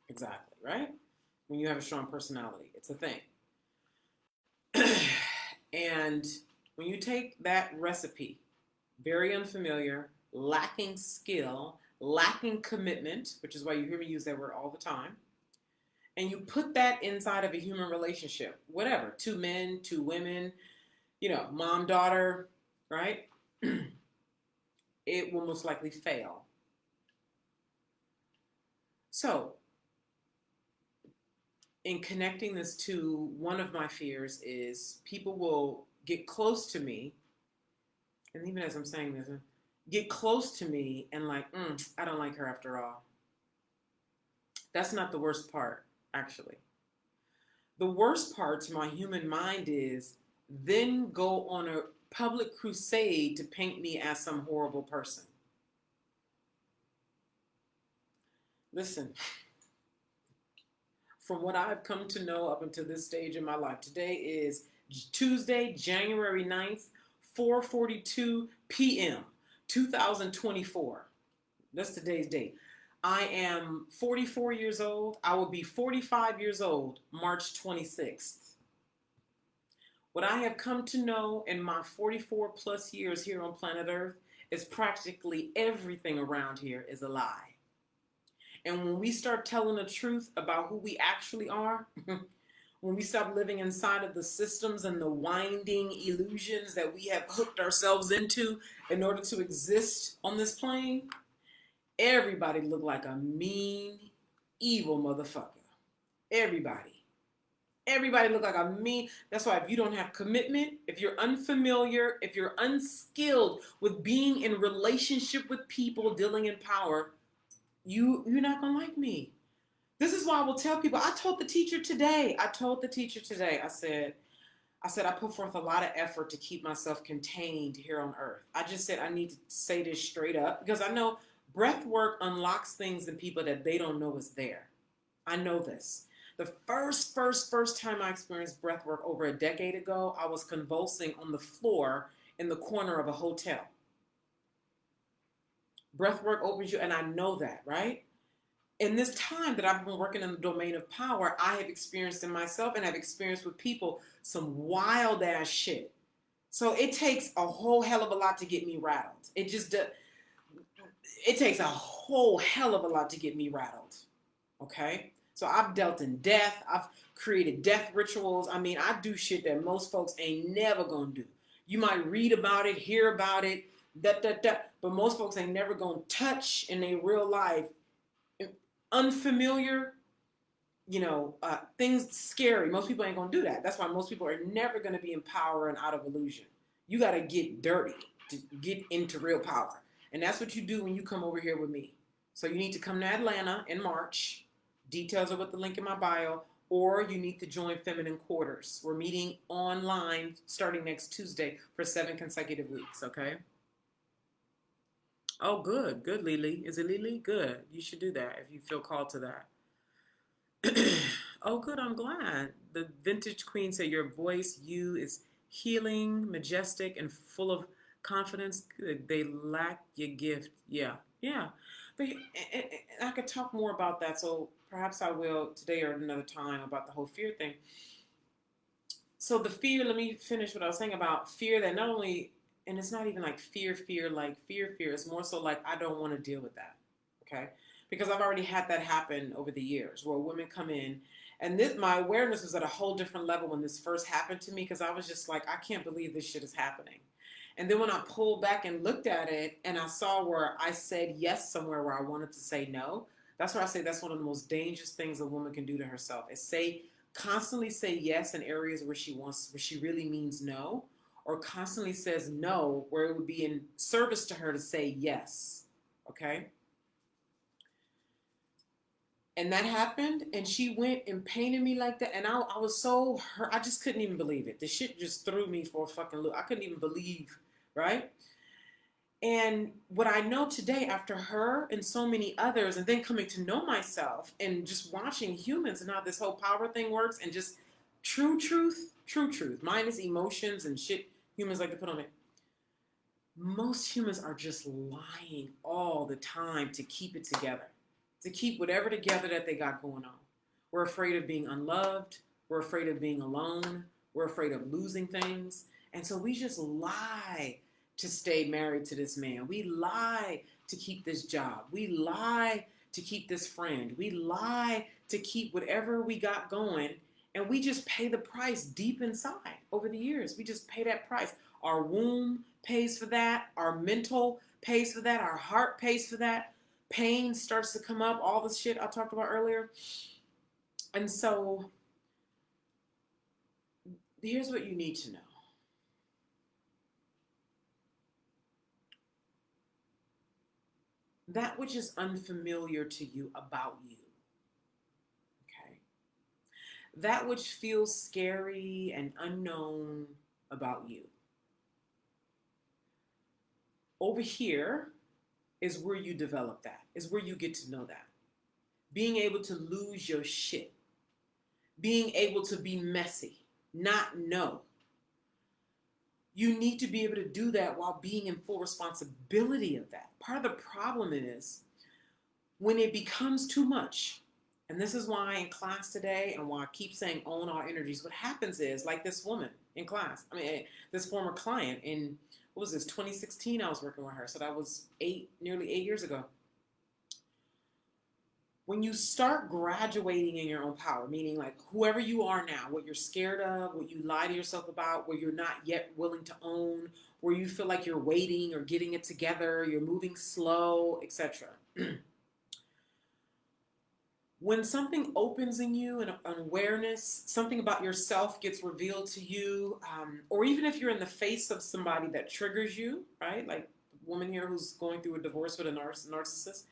Exactly, right? When you have a strong personality, it's a thing. And when you take that recipe, very unfamiliar, lacking skill, lacking commitment, which is why you hear me use that word all the time, and you put that inside of a human relationship, whatever, two men, two women, mom, daughter, right? It will most likely fail. So, in connecting this to one of my fears is people will get close to me, and even as I'm saying this, get close to me and like, I don't like her after all. That's not the worst part, actually. The worst part to my human mind is then go on a public crusade to paint me as some horrible person. Listen, from what I've come to know up until this stage in my life, today is Tuesday, January 9th, 4:42 p.m., 2024. That's today's date. I am 44 years old. I will be 45 years old March 26th. What I have come to know in my 44 plus years here on planet Earth is practically everything around here is a lie. And when we start telling the truth about who we actually are, when we stop living inside of the systems and the winding illusions that we have hooked ourselves into in order to exist on this plane, everybody look like a mean, evil motherfucker. Everybody. Everybody look like a mean. That's why if you don't have commitment, if you're unfamiliar, if you're unskilled with being in relationship with people, dealing in power, you're not going to like me. This is why I will tell people, I told the teacher today, I said, I put forth a lot of effort to keep myself contained here on earth. I just said I need to say this straight up because I know breath work unlocks things in people that they don't know is there. I know this. The first time I experienced breath work over a decade ago, I was convulsing on the floor in the corner of a hotel. Breath work opens you, and I know that, right? In this time that I've been working in the domain of power, I have experienced in myself and I've experienced with people some wild ass shit. So it takes a whole hell of a lot to get me rattled. It takes a whole hell of a lot to get me rattled. Okay? So I've dealt in death. I've created death rituals. I mean, I do shit that most folks ain't never gonna do. You might read about it, hear about it, but most folks ain't never gonna touch in their real life. Unfamiliar, things scary. Most people ain't gonna do that. That's why most people are never gonna be in power and out of illusion. You gotta get dirty to get into real power. And that's what you do when you come over here with me. So you need to come to Atlanta in March. Details are with the link in my bio. Or you need to join Feminine Quarters. We're meeting online starting next Tuesday for 7 consecutive weeks, okay? Oh, good. Good, Lily. Is it Lily? Good. You should do that if you feel called to that. Oh, good. I'm glad. The Vintage Queen said your voice, is healing, majestic, and full of confidence. Good. They lack your gift. Yeah. But I could talk more about that, so perhaps I will today or another time about the whole fear thing. So the fear, let me finish what I was saying about fear that not only, and it's not even like fear, like fear. It's more so like I don't want to deal with that, okay? Because I've already had that happen over the years where women come in, and my awareness was at a whole different level when this first happened to me because I was just like, I can't believe this shit is happening. And then when I pulled back and looked at it and I saw where I said yes somewhere where I wanted to say no, that's why I say that's one of the most dangerous things a woman can do to herself is constantly say yes in areas where she really means no, or constantly says no where it would be in service to her to say yes, okay? And that happened, and she went and painted me like that, and I was so hurt. I just couldn't even believe it. The shit just threw me for a fucking loop. I couldn't even believe, right? And what I know today after her and so many others, and then coming to know myself and just watching humans and how this whole power thing works, and just true truth, minus emotions and shit humans like to put on it. Most humans are just lying all the time to keep it together, to keep whatever together that they got going on. We're afraid of being unloved. We're afraid of being alone. We're afraid of losing things. And so we just lie to stay married to this man. We lie to keep this job. We lie to keep this friend. We lie to keep whatever we got going. And we just pay the price deep inside over the years. We just pay that price. Our womb pays for that. Our mental pays for that. Our heart pays for that. Pain starts to come up. All the shit I talked about earlier. And so here's what you need to know. That which is unfamiliar to you about you. Okay? That which feels scary and unknown about you. Over here is where you develop that, is where you get to know that. Being able to lose your shit. Being able to be messy, not know. You need to be able to do that while being in full responsibility of that. Part of the problem is when it becomes too much, and this is why in class today and why I keep saying own our energies, what happens is, like this woman in class, this former client in, what was this, 2016 I was working with her, so that was nearly 8 years ago. When you start graduating in your own power, meaning like whoever you are now, what you're scared of, what you lie to yourself about, where you're not yet willing to own, where you feel like you're waiting or getting it together, you're moving slow, etc. When something opens in you, an awareness, something about yourself gets revealed to you, or even if you're in the face of somebody that triggers you, right? Like the woman here who's going through a divorce with a narcissist.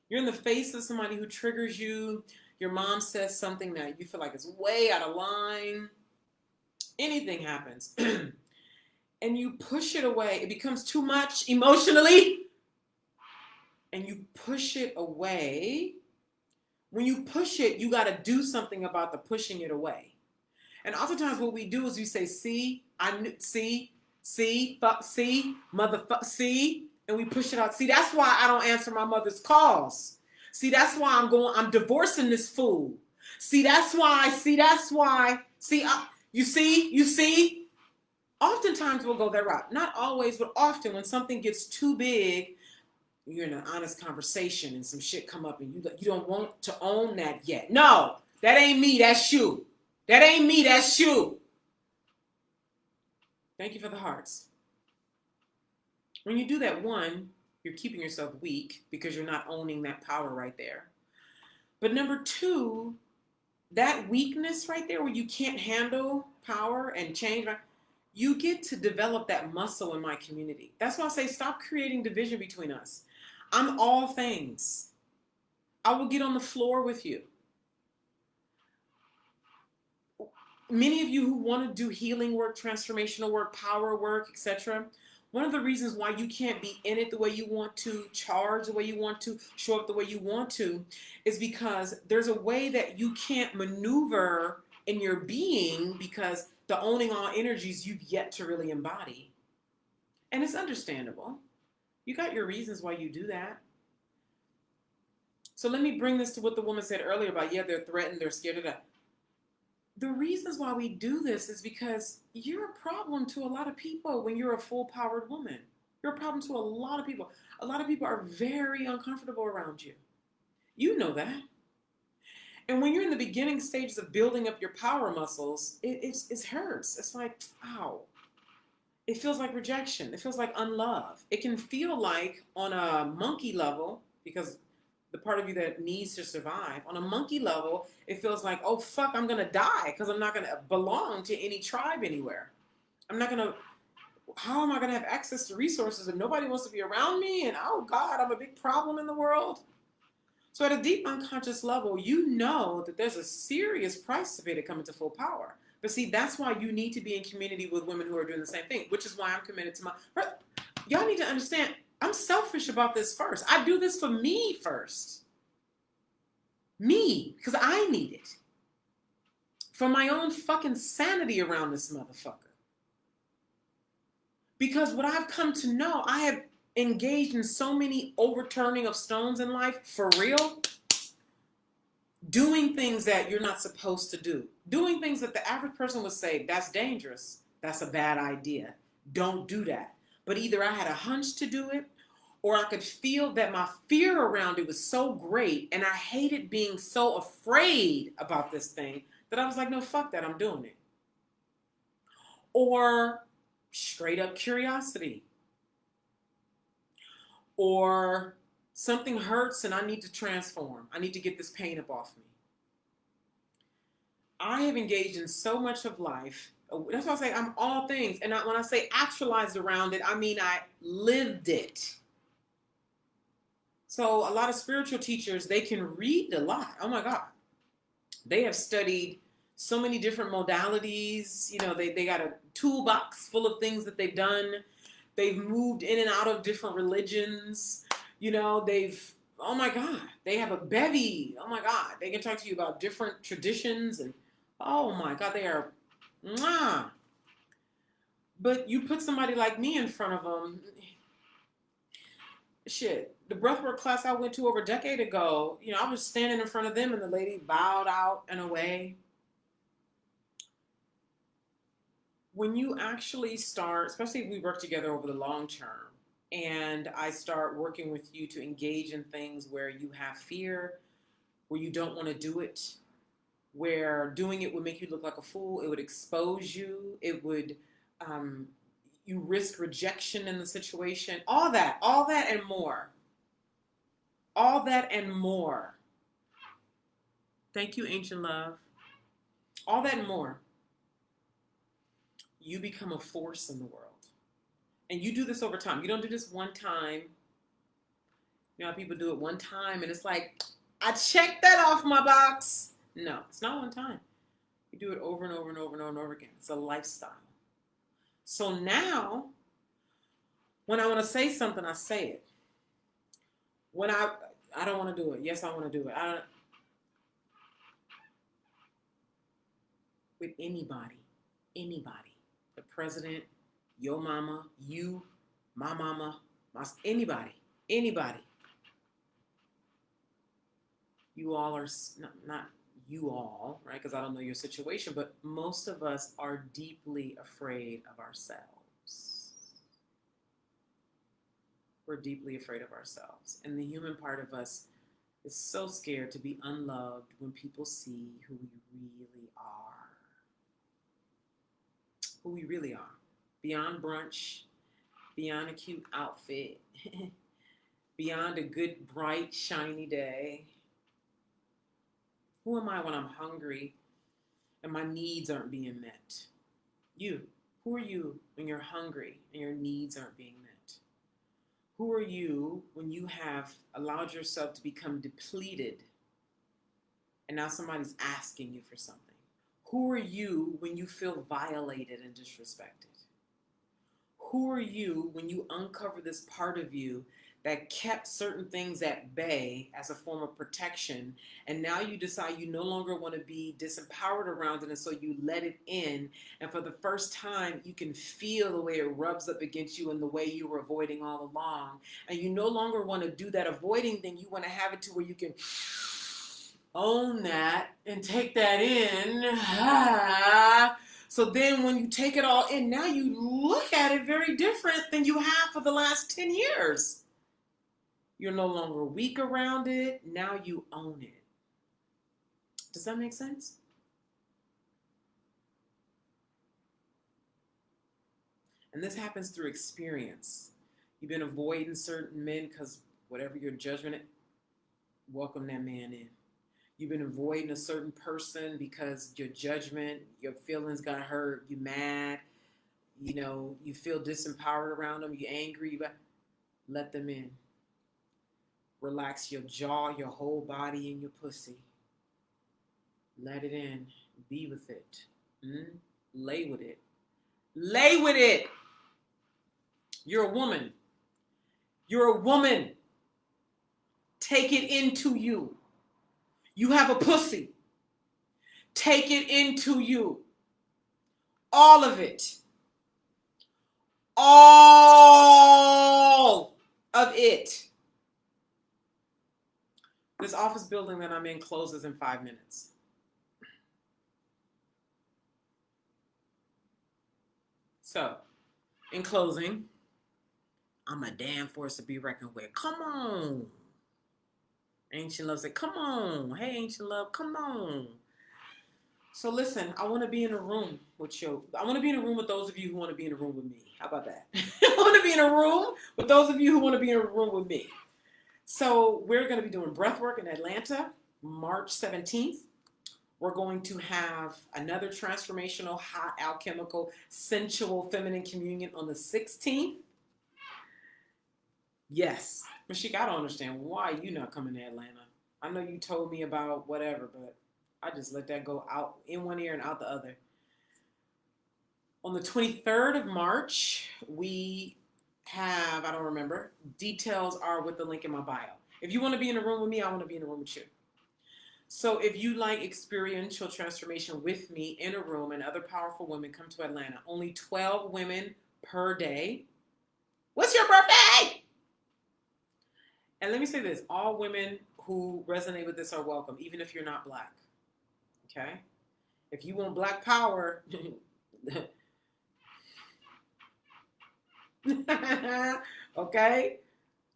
You're in the face of somebody who triggers you. Your mom says something that you feel like is way out of line. Anything happens. And you push it away. It becomes too much emotionally. And you push it away. When you push it, you got to do something about the pushing it away. And oftentimes what we do is we say, see, fuck, see, motherfucker, see. And we push it out. See, that's why I don't answer my mother's calls. See, that's why I'm divorcing this fool. See, that's why. See, you see. Oftentimes we'll go that route. Not always, but often when something gets too big, you're in an honest conversation and some shit come up and you don't want to own that yet. No, that ain't me, that's you. That ain't me, that's you. Thank you for the hearts. When you do that, one, you're keeping yourself weak because you're not owning that power right there. But number two, that weakness right there where you can't handle power and change, you get to develop that muscle in my community. That's why I say stop creating division between us. I'm all things. I will get on the floor with you. Many of you who want to do healing work, transformational work, power work, etc., one of the reasons why you can't be in it the way you want to, charge the way you want to, show up the way you want to, is because there's a way that you can't maneuver in your being because the owning all energies you've yet to really embody. And it's understandable. You got your reasons why you do that. So let me bring this to what the woman said earlier about, yeah, they're threatened, they're scared of that. The reasons why we do this is because you're a problem to a lot of people when you're a full-powered woman. You're a problem to a lot of people. A lot of people are very uncomfortable around you. You know that. And when you're in the beginning stages of building up your power muscles, it hurts. It's like, ow. It feels like rejection. It feels like unlove. It can feel like on a monkey level, because the part of you that needs to survive, on a monkey level, it feels like, oh, fuck, I'm going to die because I'm not going to belong to any tribe anywhere. How am I going to have access to resources if nobody wants to be around me? And, oh, God, I'm a big problem in the world. So at a deep unconscious level, you know that there's a serious price to pay to come into full power. But see, that's why you need to be in community with women who are doing the same thing, which is why I'm committed to my. Y'all need to understand, I'm selfish about this first. I do this for me first. Me, because I need it. For my own fucking sanity around this motherfucker. Because what I've come to know, I have engaged in so many overturning of stones in life, for real. Doing things that you're not supposed to do. Doing things that the average person would say, that's dangerous. That's a bad idea. Don't do that. But either I had a hunch to do it, or I could feel that my fear around it was so great, and I hated being so afraid about this thing that I was like, no, fuck that, I'm doing it. Or straight up curiosity. Or something hurts and I need to transform. I need to get this pain up off me. I have engaged in so much of life. That's why I say I'm all things. And when I say actualized around it, I mean I lived it. So a lot of spiritual teachers, they can read a lot. Oh my God. They have studied so many different modalities. You know, they got a toolbox full of things that they've done. They've moved in and out of different religions. You know, oh my God, they have a bevy. Oh my God, they can talk to you about different traditions. And oh my God, they are, mwah. But you put somebody like me in front of them, shit, the breathwork class I went to over a decade ago, you know, I was standing in front of them and the lady bowed out and away. When you actually start, especially if we work together over the long term, and I start working with you to engage in things where you have fear, where you don't want to do it, where doing it would make you look like a fool, it would expose you, it would, you risk rejection in the situation, all that and more. All that and more. Thank you, Ancient Love. All that and more. You become a force in the world. And you do this over time. You don't do this one time. You know how people do it one time and it's like, I checked that off my box. No, it's not one time. You do it over and over and over and over and over again. It's a lifestyle. So now, when I want to say something, I say it. When I don't want to do it. Yes, I want to do it. With anybody. The president, your mama, you, my mama, anybody. You all are, not you all, right? Because I don't know your situation, but most of us are deeply afraid of ourselves. We're deeply afraid of ourselves. And the human part of us is so scared to be unloved when people see who we really are. Who we really are. Beyond brunch, beyond a cute outfit, beyond a good, bright, shiny day. Who am I when I'm hungry and my needs aren't being met? You. Who are you when you're hungry and your needs aren't being met? Who are you when you have allowed yourself to become depleted and now somebody's asking you for something? Who are you when you feel violated and disrespected? Who are you when you uncover this part of you that kept certain things at bay as a form of protection, and now you decide you no longer want to be disempowered around it, and so you let it in, and for the first time you can feel the way it rubs up against you and the way you were avoiding all along, and you no longer want to do that avoiding thing. You want to have it to where you can own that and take that in. So then when you take it all in, now you look at it very different than you have for the last 10 years. You're no longer weak around it. Now you own it. Does that make sense? And this happens through experience. You've been avoiding certain men because whatever your judgment, welcome that man in. You've been avoiding a certain person because your judgment, your feelings got hurt, you mad, you know, you feel disempowered around them, you're angry, but let them in. Relax your jaw, your whole body, and your pussy. Let it in. Be with it. Lay with it. Lay with it. You're a woman. You're a woman. Take it into you. You have a pussy. Take it into you. All of it. All of it. This office building that I'm in closes in 5 minutes. So, in closing, I'm a damn force to be reckoned with. Come on. Ancient Love said, come on. Hey, Ancient Love, come on. So listen, I want to be in a room with you. I want to be in a room with those of you who want to be in a room with me. How about that? I want to be in a room with those of you who want to be in a room with me. So we're going to be doing breathwork in Atlanta, March 17th. We're going to have another transformational, hot, alchemical, sensual, feminine communion on the 16th. Yes. Mashika, I don't understand why you not coming to Atlanta. I know you told me about whatever, but I just let that go out in one ear and out the other. On the 23rd of March, we have, I don't remember, details are with the link in my bio. If you want to be in a room with me, I want to be in a room with you. So if you like experiential transformation with me in a room and other powerful women, come to Atlanta. Only 12 women per day. What's your birthday? And let me say this. All women who resonate with this are welcome, even if you're not Black. Okay? If you want Black power, okay,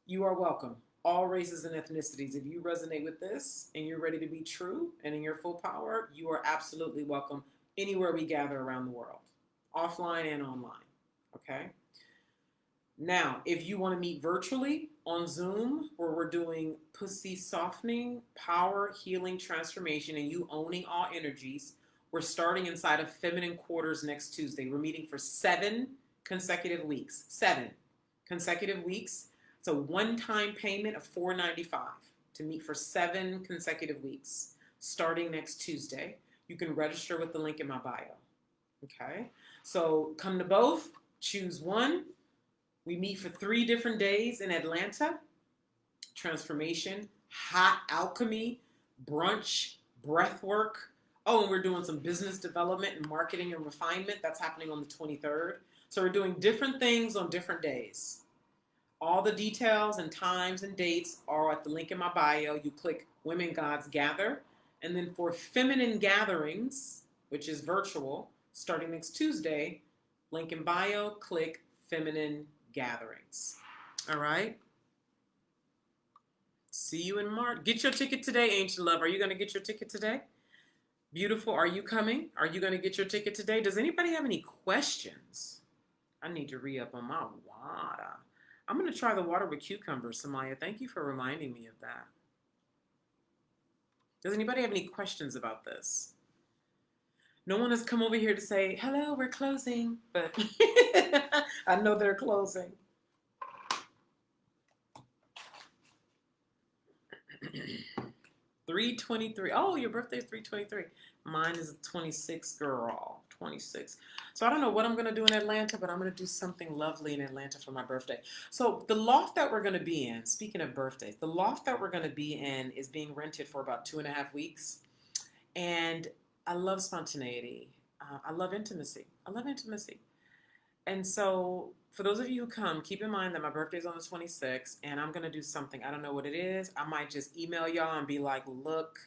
you are welcome. All races and ethnicities. If you resonate with this and you're ready to be true and in your full power, you are absolutely welcome anywhere we gather around the world, offline and online. Okay? Now, if you want to meet virtually on Zoom, where we're doing pussy softening, power, healing, transformation, and you owning all energies, we're starting inside of Feminine Quarters next Tuesday. We're meeting for 7 consecutive weeks. 7 consecutive weeks. It's a one-time payment of $495 to meet for 7 consecutive weeks, starting next Tuesday. You can register with the link in my bio. Okay? So come to both. Choose one. We meet for 3 different days in Atlanta. Transformation, hot alchemy, brunch, breath work. Oh, and we're doing some business development and marketing and refinement. That's happening on the 23rd. So we're doing different things on different days. All the details and times and dates are at the link in my bio. You click Women Gods Gather. And then for feminine gatherings, which is virtual, starting next Tuesday, link in bio, click Feminine Gatherings. All right? See you in March. Get your ticket today, Ancient Love. Are you going to get your ticket today? Beautiful. Are you coming? Are you going to get your ticket today? Does anybody have any questions? I need to re-up on my water. I'm going to try the water with cucumbers, Samaya. Thank you for reminding me of that. Does anybody have any questions about this? No one has come over here to say, hello, we're closing, but I know they're closing. $323. Oh, your birthday is $323. Mine is 26, girl. 26. So I don't know what I'm going to do in Atlanta, but I'm going to do something lovely in Atlanta for my birthday. So the loft that we're going to be in, speaking of birthdays, the loft that we're going to be in is being rented for about 2.5 weeks. And I love spontaneity. I love intimacy. And so for those of you who come, keep in mind that my birthday is on the 26th, and I'm going to do something. I don't know what it is. I might just email y'all and be like, look,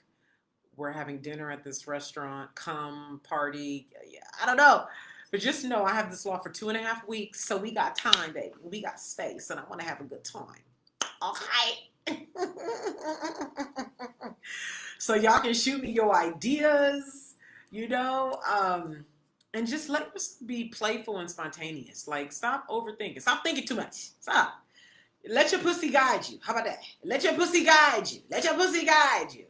we're having dinner at this restaurant. Come, party. Yeah, I don't know. But just know I have this law for 2.5 weeks, so we got time, baby. We got space, and I want to have a good time. Okay? So y'all can shoot me your ideas, and just let us be playful and spontaneous. Like, stop overthinking. Stop thinking too much. Stop. Let your pussy guide you. How about that? Let your pussy guide you. Let your pussy guide you.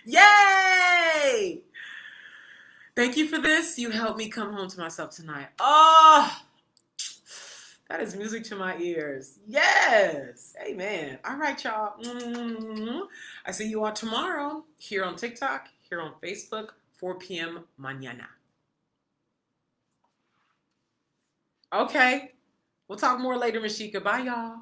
Yay! Thank you for this. You helped me come home to myself tonight. Oh, That is music to my ears. Yes. Amen. All right, y'all. I see you all tomorrow here on TikTok, here on Facebook, 4 p.m. mañana. Okay. We'll talk more later, Mashika. Bye, y'all.